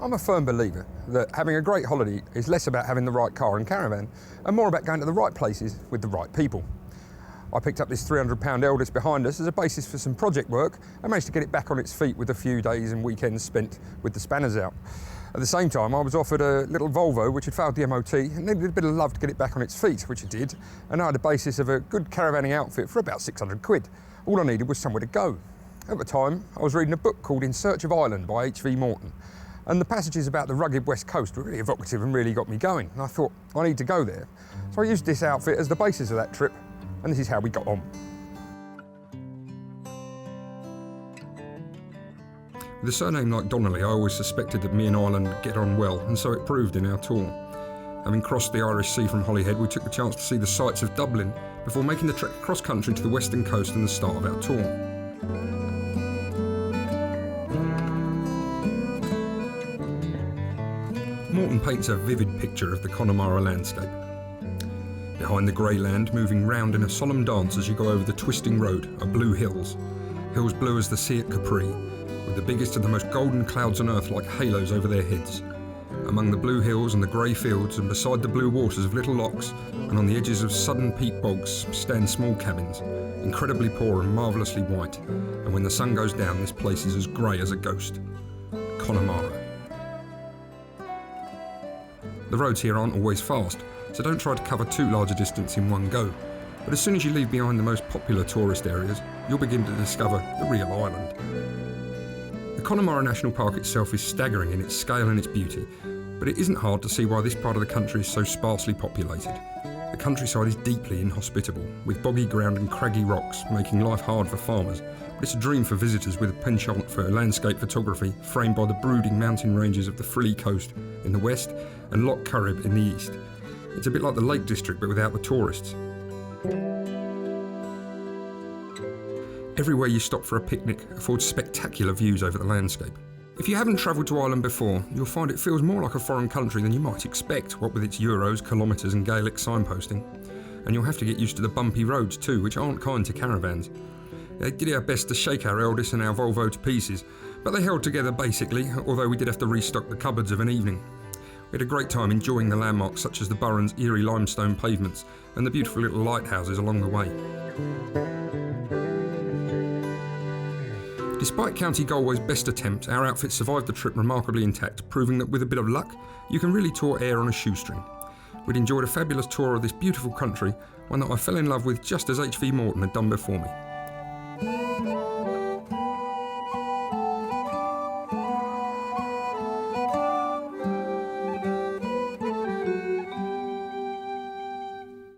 I'm a firm believer that having a great holiday is less about having the right car and caravan and more about going to the right places with the right people. I picked up this £300 Eldest behind us as a basis for some project work and managed to get it back on its feet with a few days and weekends spent with the spanners out. At the same time, I was offered a little Volvo which had failed the MOT and needed a bit of love to get it back on its feet, which it did, and I had a basis of a good caravanning outfit for about 600 quid. All I needed was somewhere to go. At the time, I was reading a book called In Search of Ireland by H.V. Morton, and the passages about the rugged west coast were really evocative and really got me going. And I thought, I need to go there. So I used this outfit as the basis of that trip, and this is how we got on. With a surname like Donnelly, I always suspected that me and Ireland would get on well, and so it proved in our tour. Having crossed the Irish Sea from Holyhead, we took the chance to see the sights of Dublin before making the trek across country to the western coast and the start of our tour. Morton paints a vivid picture of the Connemara landscape. Behind the grey land, moving round in a solemn dance as you go over the twisting road, are blue hills. Hills blue as the sea at Capri, with the biggest and the most golden clouds on earth like halos over their heads. Among the blue hills and the grey fields and beside the blue waters of little lochs and on the edges of sudden peat bogs stand small cabins, incredibly poor and marvellously white, and when the sun goes down this place is as grey as a ghost. Connemara. The roads here aren't always fast, so don't try to cover too large a distance in one go. But as soon as you leave behind the most popular tourist areas, you'll begin to discover the real island. The Connemara National Park itself is staggering in its scale and its beauty, but it isn't hard to see why this part of the country is so sparsely populated. The countryside is deeply inhospitable, with boggy ground and craggy rocks, making life hard for farmers. But it's a dream for visitors with a penchant for landscape photography, framed by the brooding mountain ranges of the Frilly Coast in the west and Loch Corrib in the east. It's a bit like the Lake District, but without the tourists. Everywhere you stop for a picnic affords spectacular views over the landscape. If you haven't travelled to Ireland before, you'll find it feels more like a foreign country than you might expect, what with its euros, kilometres and Gaelic signposting. And you'll have to get used to the bumpy roads too, which aren't kind to caravans. They did our best to shake our Eldest and our Volvo to pieces, but they held together basically, although we did have to restock the cupboards of an evening. We had a great time enjoying the landmarks such as the Burren's eerie limestone pavements and the beautiful little lighthouses along the way. Despite County Galway's best attempts, our outfit survived the trip remarkably intact, proving that with a bit of luck, you can really tour air on a shoestring. We'd enjoyed a fabulous tour of this beautiful country, one that I fell in love with just as H.V. Morton had done before me.